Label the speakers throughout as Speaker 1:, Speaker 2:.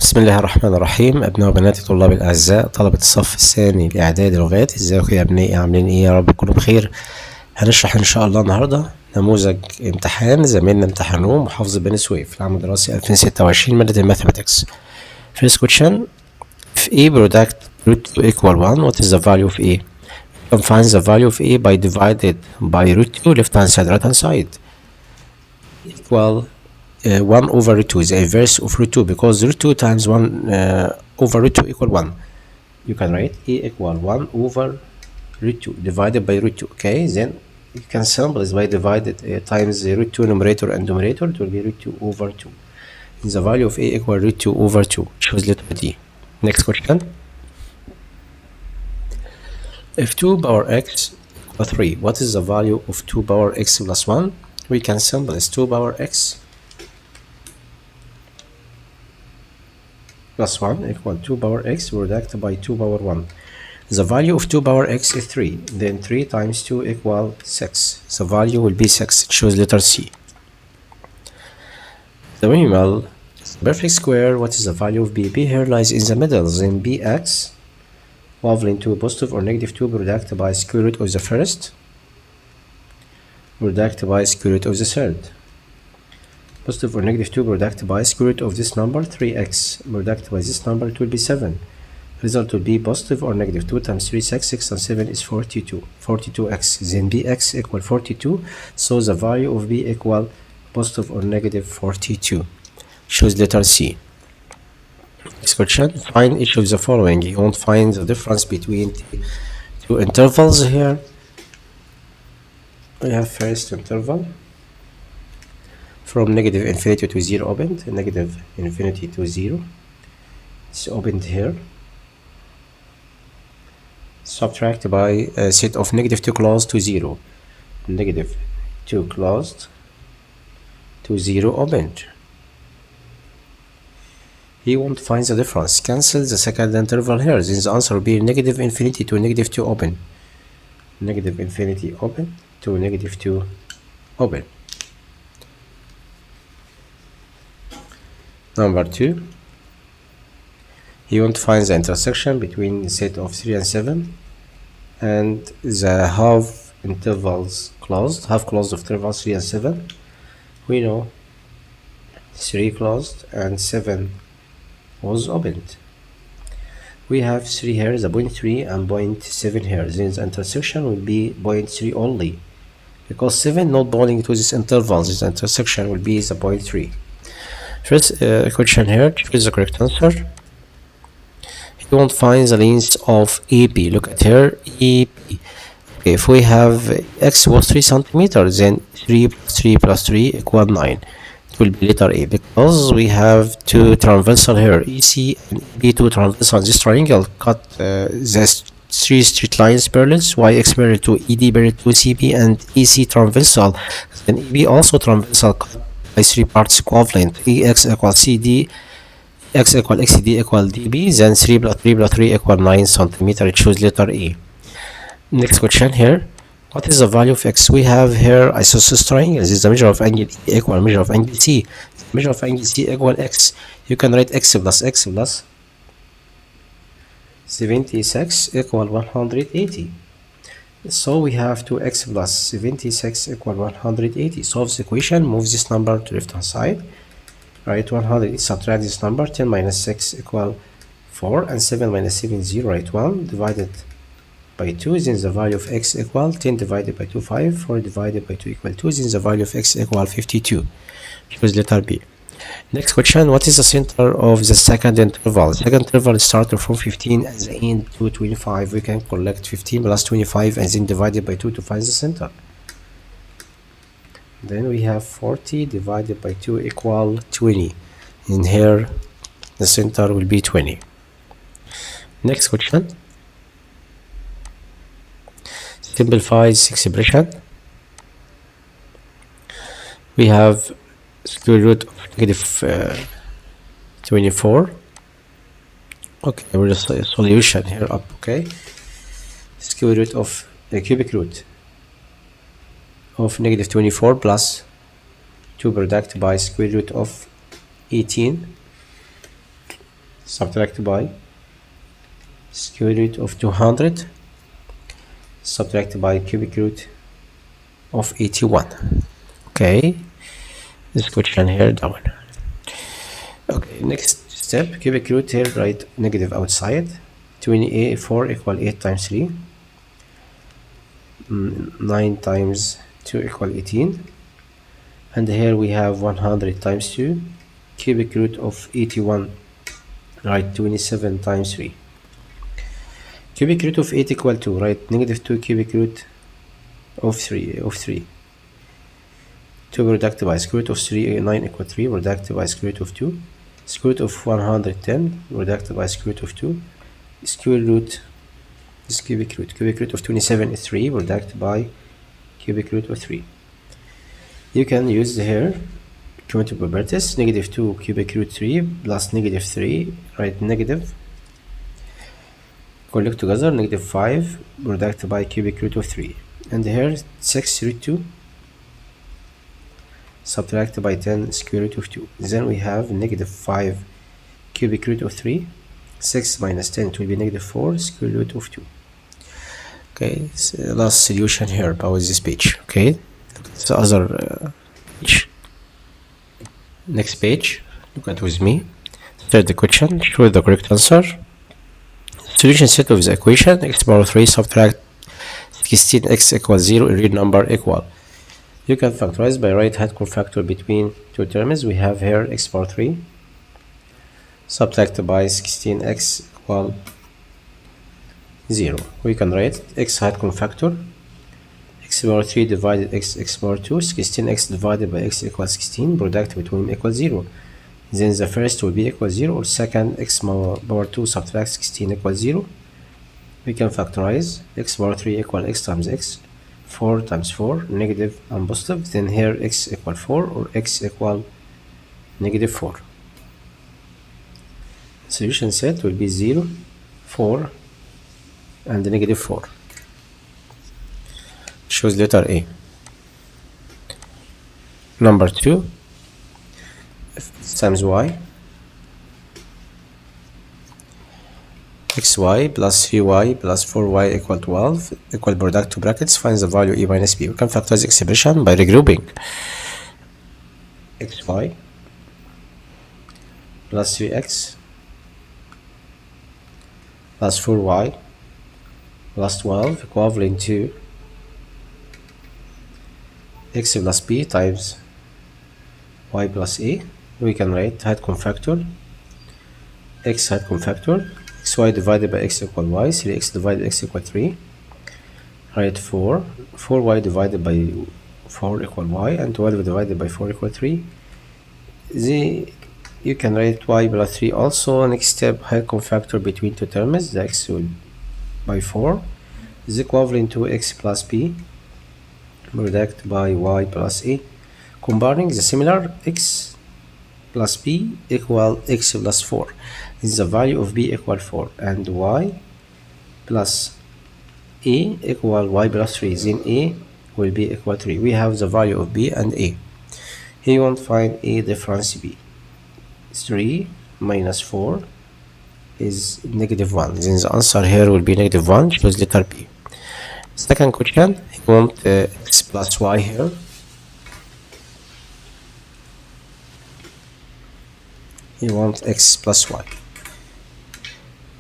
Speaker 1: بسم الله الرحمن الرحيم. أبناء وبنات طلاب الأعزاء طلبة الصف الثاني الإعدادي لغات، ازيكم يا أبنائي؟ عاملين إيه؟ يا رب تكونوا بخير. هنشرح إن شاء الله النهاردة نموذج امتحان زميلنا امتحنوه محافظة بني سويف العام الدراسي 2026 مادة الماثematics. First question: if A product root 2 equal 1, what is the value of A? You can find the value of A by divided by root 2 left hand side right hand side equal 1 over root 2 is the inverse of root 2 because root 2 times 1 over root 2 equal 1. You can write A equal 1 over root 2 divided by root 2. Okay, then you can simplify by divided times the root 2 numerator and denominator. It will be root 2 over 2. And the value of A equal root 2 over 2. Choose letter D. Next question. If 2 power x equal 3, what is the value of 2 power x plus 1? We can simplify 2 power x plus 1 equal 2 power x product by 2 power 1. The value of 2 power x is 3. Then 3 times 2 equal 6. The value will be 6. Choose letter C. The minimal perfect square. What is the value of b? B here lies in the middle. Then bx equivalent to positive or negative 2 product by square root of the first product by square root of the third. Positive or negative 2 product by square root of this number 3x product by this number, it will be 7. Result will be positive or negative 2 times 3 6. 6 and 7 is 42. 42x. Then bx equal 42. So the value of b equal positive or negative 42. Choose letter C. Next question. Find each of the following. You won't find the difference between two intervals here. We have first interval from negative infinity to 0 opened, negative infinity to 0. It's opened here. Subtract by a set of negative 2 closed to 0. Negative 2 closed to 0 opened. He won't find the difference. Cancel the second interval here. Then the answer will be negative infinity to negative 2 open. Negative infinity open to negative 2 open. Number 2. He won't find the intersection between the set of 3 and 7 and the half intervals closed, half closed of intervals 3 and 7. We know 3 closed and 7 was opened. We have 3 here, the point 3 and point 7 here. Then the intersection will be point 3 only because 7 not belonging to this interval. This intersection will be the point 3. First question here, choose the correct answer. You won't find the length of AP. Look at here, AP. Okay, if we have x was 3 centimeters, then 3 plus 3 plus 3 equal 9. It will be letter A because we have two transversal here, EC and EB, two transversal. This triangle cut the 3 straight lines parallel, YX parallel to ED parallel to CB and EC transversal. Then EB also transversal cut by 3 parts equivalent. EX equal CD, X equal XD equal DB. Then 3 plus 3 plus 3 equal 9 centimeter. Choose letter E. Next question here. What is the value of x? We have here isosceles triangle. This is the measure of angle E equal measure of angle C. The measure of angle C equal x. You can write x plus 76 equal 180. So we have 2x plus 76 equal 180. Solve the equation. Move this number to left hand side. Write 100. Subtract this number. 10 minus 6 equal 4 and 7 minus 7 0. Write 1 divided by 2. Then the value of x equal 10 divided by 2 5. 4 divided by 2 equal 2. Then the value of x equal 52. Choose letter B. Next question. What is the center of the second interval? The second interval starts from 15 and the end to 25. We can collect 15 plus 25 and then divide it by 2 to find the center. Then we have 40 divided by 2 equal 20. In here the center will be 20. Next question. Simplify this expression. We have square root of negative 24. Okay, we're just a solution here up. Okay, square root of a cubic root of negative 24 plus 2 product by square root of 18 subtract by square root of 200 subtract by cubic root of 81. Okay, this question here down. Okay, next step, cubic root here, write negative outside. 24 equal 8 times 3. 9 times 2 equal 18. And here we have 100 times 2. Cubic root of 81, write 27 times 3. Cubic root of 8 equal 2, write negative 2 cubic root of 3. 2 product by square root of 3, 9 equal 3, product by square root of 2. Square root of 110, product by square root of 2. Square root is cubic root. Cubic root of 27 is 3, product by cubic root of 3. You can use here commutative properties. Negative 2 cubic root 3 plus negative 3, write negative. Collect together, negative 5, product by cubic root of 3. And here 6 root 2, subtract by 10 square root of 2. Then we have negative 5 cubic root of 3. 6 minus 10, it will be negative 4 square root of 2. Okay, so last solution here about this page. Okay, look at the other page. Next page, look at with me. Start the question, show the correct answer. Solution set of the equation x power 3 subtract 16x equals 0 in real number equal. You can factorize by right hand cofactor between two terms. We have here x power 3 subtract by 16x equal 0. We can write x hand cofactor x power 3 divided x power 2, 16x divided by x equals 16, product between equals 0. Then the first will be equal 0, or second x power 2 subtract 16 equals 0. We can factorize x power 3 equal x times x, 4 times 4, negative and positive. Then here x equal 4 or x equal negative 4. Solution set will be 0, 4 and negative 4. Choose letter A. Number 2, times y, xy plus 3y plus 4y equal 12, equal product to brackets, find the value a minus b. We can factorize the expression by regrouping. xy plus 3x plus 4y plus 12 equivalent to x plus b times y plus a. We can write hat cofactor x hat cofactor xy divided by x equal y, 3x divided by x equal 3, write 4, 4y divided by 4 equal y, and 12 divided by 4 equal 3. You can write y plus 3 also. Next step, hat cofactor between two terms, the x will by 4 is equivalent to x plus b, product by y plus a. Comparing the similar, x plus b equal x plus 4 is the value of b equal 4, and y plus a equal y plus 3, then a will be equal 3. We have the value of b and a. Here you want to find a difference b. 3 minus 4 is negative 1, then the answer here will be negative 1. Choose letter B. Second question, you want x plus y here. You want x plus y.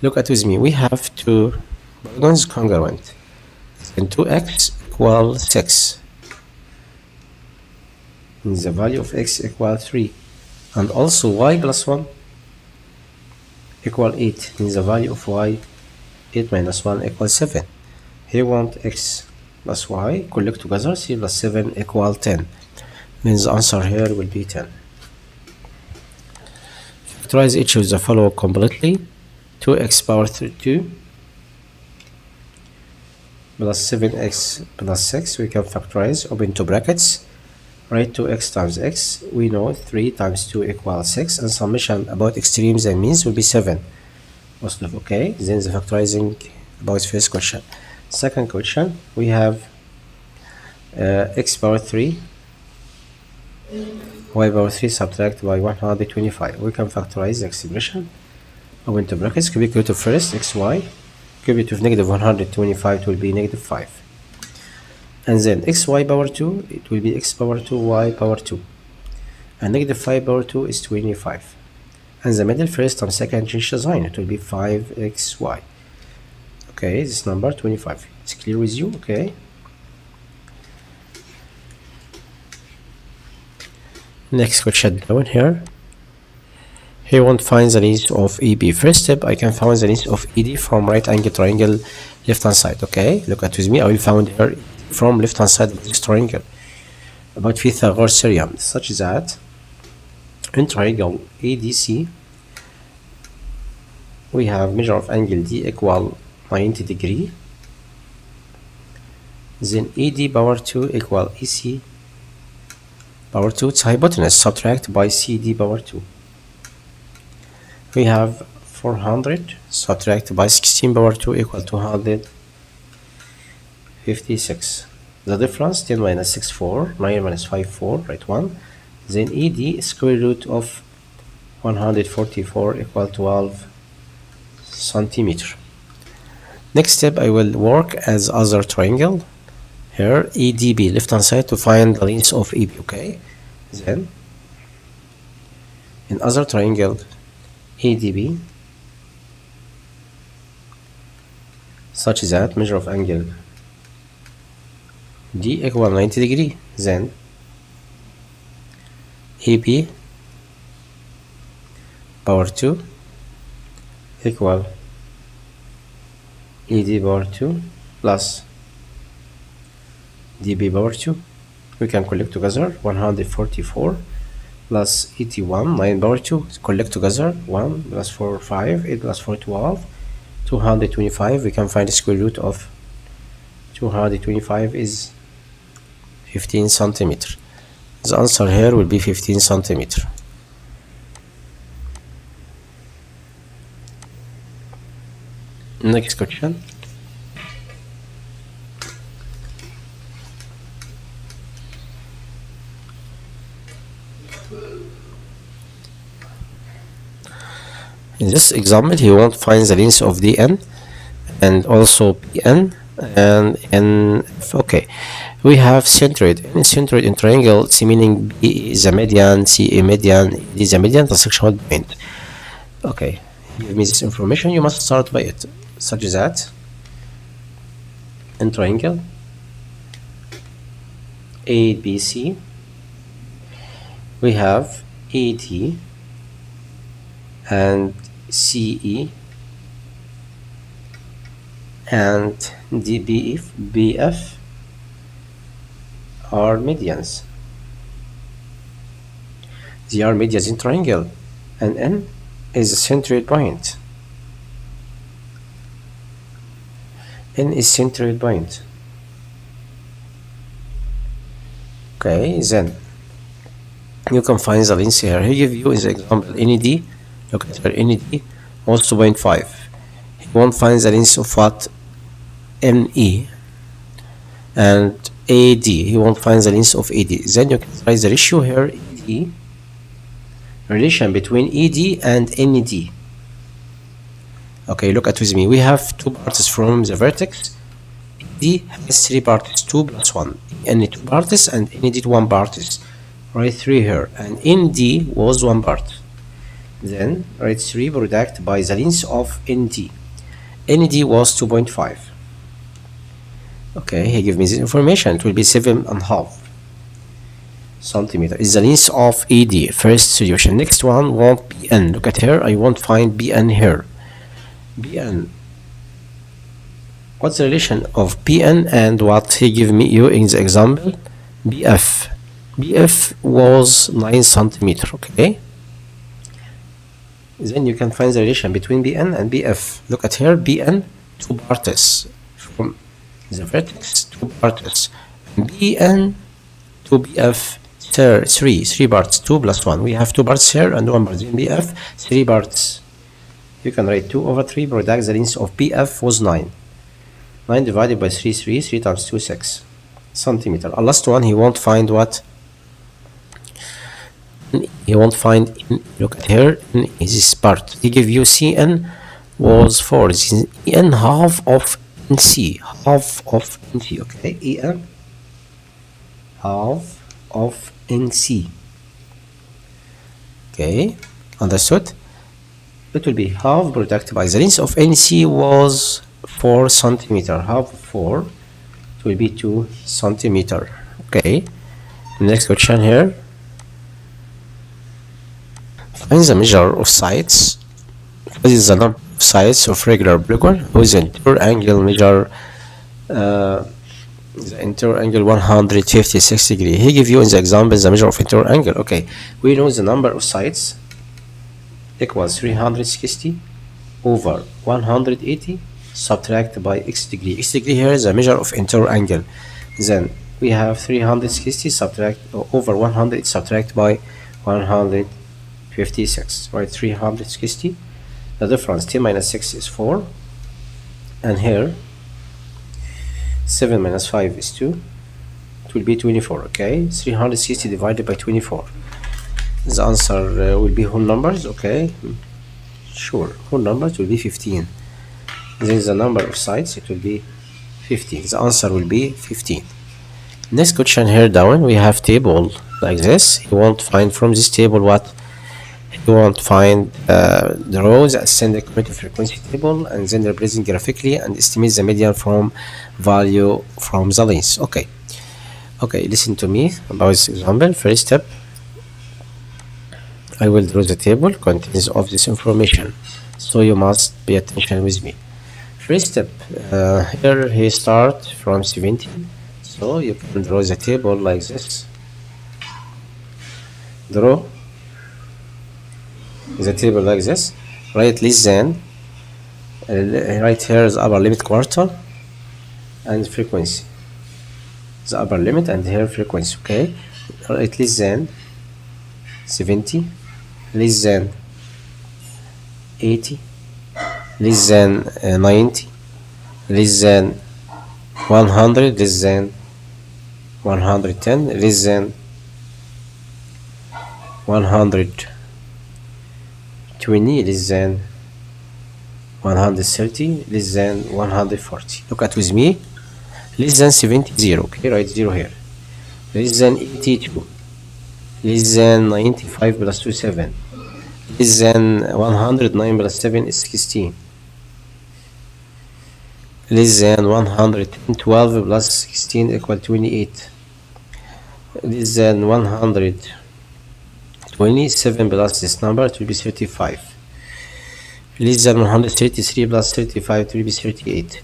Speaker 1: Look at with me, we have two polygons congruent, and 2x equal 6, and the value of x equal 3, and also y plus 1 equal 8, and the value of y 8 minus 1 equals 7. Here we want x plus y, collect together, 3 plus 7 equal 10, means the answer here will be 10. Factorize each of the following completely. 2x power 2 plus 7x plus 6, we can factorize, open two brackets, write 2x times x. We know 3 times 2 equals 6, and summation about extremes and means will be 7. Okay, then the factorizing about first question. Second question, we have x power 3 y power 3 subtract by 125. We can factorize the expression open to brackets, cubic root of first xy, cubic root of negative 125, it will be negative 5. And then xy power 2, it will be x power 2, y power 2. And negative 5 power 2 is 25. And the middle first and second change the sign, it will be 5xy. Okay, this number 25. It's clear with you? Okay. Next question down here. He won't find the length of EB. First step, I can find the length of ED from right angle triangle left hand side. Okay, look at with me. I will find here from left hand side of this triangle about Pythagoras theorem, such that in triangle ADC we have measure of angle D equal 90 degree. Then ED power 2 equal EC power 2. It's hypotenuse subtract by CD power 2. We have 400 subtract by 16 power 2 equal 256. The difference 10 minus 6 4, 9 minus 5 4, right 1. Then ED square root of 144 equal 12 centimeter. Next step, I will work as other triangle. Here EDB left hand side to find the length of EB. Okay, then in other triangle ADB, such that measure of angle D equal 90 degree. Then AB power 2 equal ED power 2 plus DB power 2. We can collect together 144 plus 81, 9 power 2, collect together 1 plus 4, 5, 8 plus 4, 12, 225. We can find the square root of 225 is 15 centimeter. The answer here will be 15 centimeter. Next question. In this example, he won't find the length of DN and also PN and NF. Okay, we have centroid. Centroid in triangle, C meaning B is a median, C a median, D is a median, intersection point. Okay, give me this information. You must start by it, such that in triangle ABC we have AD and CE and BF are medians. They are medians in triangle, and N is a centroid point. N is centroid point. Okay, then you can find the length here. He give you in the example NED. Look at here, NED was 2.5. He won't find the length of what? ME. And AD, he won't find the length of AD. Then you can try the ratio here, ED, relation between ED and NED. Okay, look at with me. We have two parts from the vertex. ED has three parts, 2 plus 1. NE 2 parts and NED 1 parts. Write 3 here. And ND was 1 part. Then write 3 product by the length of ND. ND was 2.5. Okay, he give me this information. It will be 7.5 centimeter. Is the length of ED. First solution. Next one won't BN. Look at here. I won't find BN here. BN. What's the relation of PN and what he give me you in the example? BF. BF was 9 centimeter. Okay. Then you can find the relation between BN and BF. Look at here, BN, 2 parts from the vertex, 2 parts. BN to BF, 3 parts, 2 plus 1. We have 2 parts here and 1 part in BF, 3 parts. You can write 2 over 3 product. The length of BF was 9. 9 divided by 3, 3 times 2, 6 centimeter. A last one, he won't find what? he won't find in. Look at here, in is this part. He give you Cn was 4. This is En half of NC. Half of NC, okay? En half of NC. Okay, understood? It will be half product by the length of NC was 4 centimeter. Half of 4, it will be 2 centimeter. Okay, next question here. Find the measure of sides. What is the number of sides of regular polygon with the interior angle measure the interior angle 156 degree. He give you in the example the measure of interior angle. Okay, we know the number of sides equals 360 over 180 subtract by x degree. X degree here is a measure of interior angle. Then we have 360 subtract over 100 subtract by 156, right? 360. The difference 10 minus 6 is 4, and here 7 minus 5 is 2. It will be 24. Okay, 360 divided by 24. The answer will be whole numbers. Okay, sure, whole numbers will be 15. Then the number of sides, it will be 15. The answer will be 15. Next question here down, we have table like this. You want to find from this table what? You want to find the rows, ascend the commutative frequency table, and then represent graphically and estimate the median from value from the length. Okay, listen to me about this example. First step, I will draw the table contains of this information, so you must pay attention with me. First step, here he start from 70, so you can draw the table like this. Draw the table like this. Write less than, right here is upper limit quarter and frequency, the upper limit and here frequency. Okay, write less than 70, less than 80, less than 90, less than 100, less than 110, less than 120, less than 130, less than 140. Look at with me. Less than 70, 0. Okay, write 0 here. Less than 82, less than 95 plus 2, 7. Less than 109 plus 7 is 16. Less than 110, 12 plus 16 equal 28. Less than 127 plus this number, it will be 35. Less than 133 plus 35, it will be 38.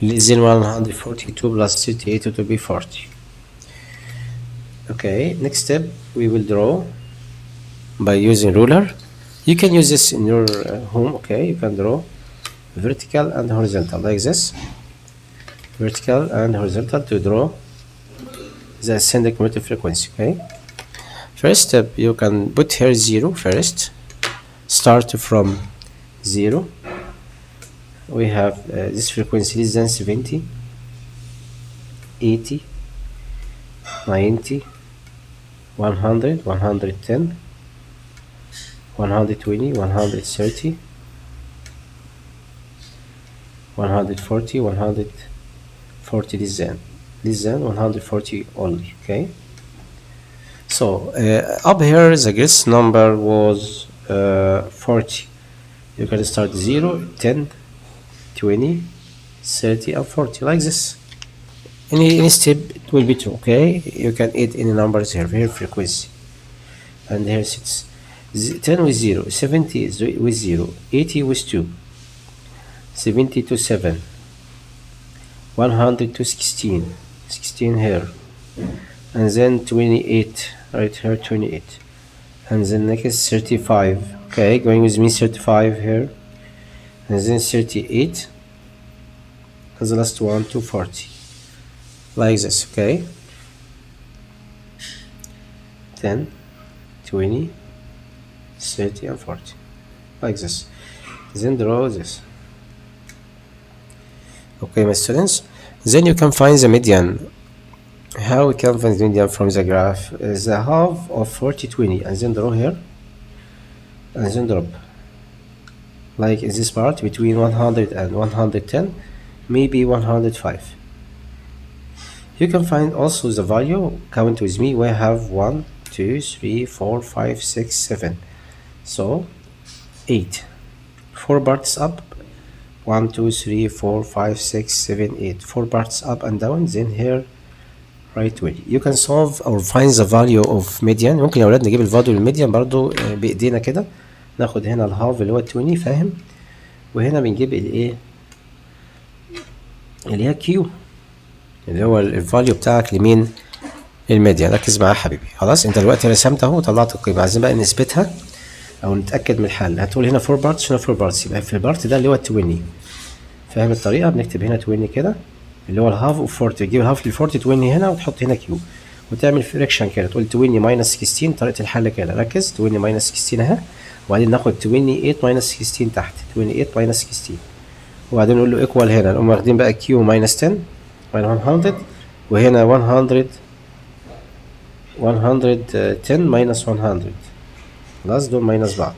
Speaker 1: Less than 142 plus 38, it will be 40. Okay, next step, we will draw by using ruler. You can use this in your home. Okay, you can draw vertical and horizontal like this. Vertical and horizontal to draw the ascending commutative frequency. Okay, first step, you can put here 0 first. Start from 0. We have this frequency less than 70, 80, 90, 100, 110, 120, 130, 140, 140, less than 140 only. Okay, so up here the greatest number was 40. You can start 0, 10, 20, 30 and 40 like this. Any step it will be 2. Okay, you can add any numbers here. Here frequency, and here 6. 10 with 0, 70 with 0, 80 with 2, 70 to 7, 100 to 16, 16 here, and then 28, right here 28, and then next 35. Okay, going with me 35 here, and then 38, and the last one to 40 like this. Okay, 10, 20, 30 and 40 like this. Then draw this. Okay, my students, then you can find the median How we can find the median from the graph? The half of 40 20 and then draw here and then drop, like in this part between 100 and 110, maybe 105. You can find also the value. Count with me. We have 1 2 3 4 5 6 7, so 8. 4 parts up, 1 2 3 4 5 6 7 8, 4 parts up and down, then here right way. You can solve or find the value of median. ممكن يا اولاد نجيب الفاليو للميديان برضو بايدينا كده. ناخد هنا الهاف اللي هو 20، فاهم؟ وهنا بنجيب الايه اللي هي كيو اللي هو الفاليو بتاعك لمين؟ الميديان. ركز معايا حبيبي. خلاص انت دلوقتي رسمت اهو وطلعت القيمه، عايزين بقى نثبتها او نتاكد من الحل. هتقول هنا 4 بارتس هنا 4 بارتس، يبقى في البارت ده اللي هو 20. فاهم الطريقه؟ بنكتب هنا 20 كده اللي هو الهاف اوف 40، تجيب الهاف لل 40 20 هنا وتحط هنا كيو وتعمل فريكشن كده، تقول 20 ماينس 16. طريقه الحل كده، ركز. 20 ماينس 16 اهي، وبعدين ناخد 28 ماينس 16 تحت، 28 ماينس 16، وبعدين نقول له ايكوال. هنا نقوم واخدين بقى كيو ماينس 10 ماينس 100، وهنا 110 ماينس 100. خلاص دول ماينس بعض.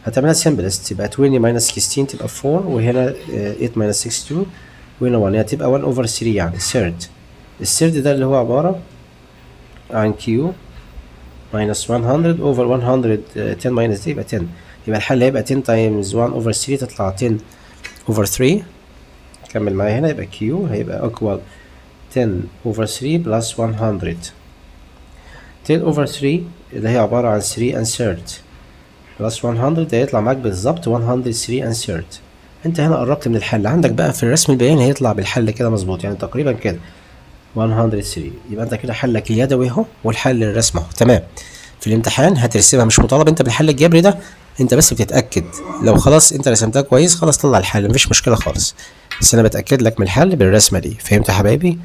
Speaker 1: هتعملها سمبلست، يبقى 20 ماينس 16 تبقى 4، وهنا 8 ماينس 62، وهنا 1. هتبقى 1 اوفر 3 يعني ثيرد. الثيرد ده اللي هو عبارة عن كيو ماينس 100 اوفر 110 ماينس دي، يبقى 10. يبقى الحل هيبقى 10 تايمز 1 اوفر 3 تطلع 10 اوفر 3. كمل معايا هنا، يبقى كيو هيبقى equal 10 اوفر 3 بلس 100. 10 اوفر 3 اللي هي عبارة عن 3 and third بلس 100، ده هيطلع معاك بالظبط 103 and third. انت هنا قربت من الحل. عندك بقى في الرسم البياني هيطلع بالحل كده مظبوط، يعني تقريبا كده 103. يبقى انت كده حلك اليدوي اهو والحل الرسم اهو، تمام. في الامتحان هترسمها، مش مطالب انت بالحل الجبري ده، انت بس بتتاكد. لو خلاص انت رسمتها كويس خلاص طلع الحل، مفيش مشكله خالص، بس انا بتاكد لك من الحل بالرسمه دي. فهمت يا حبايبي؟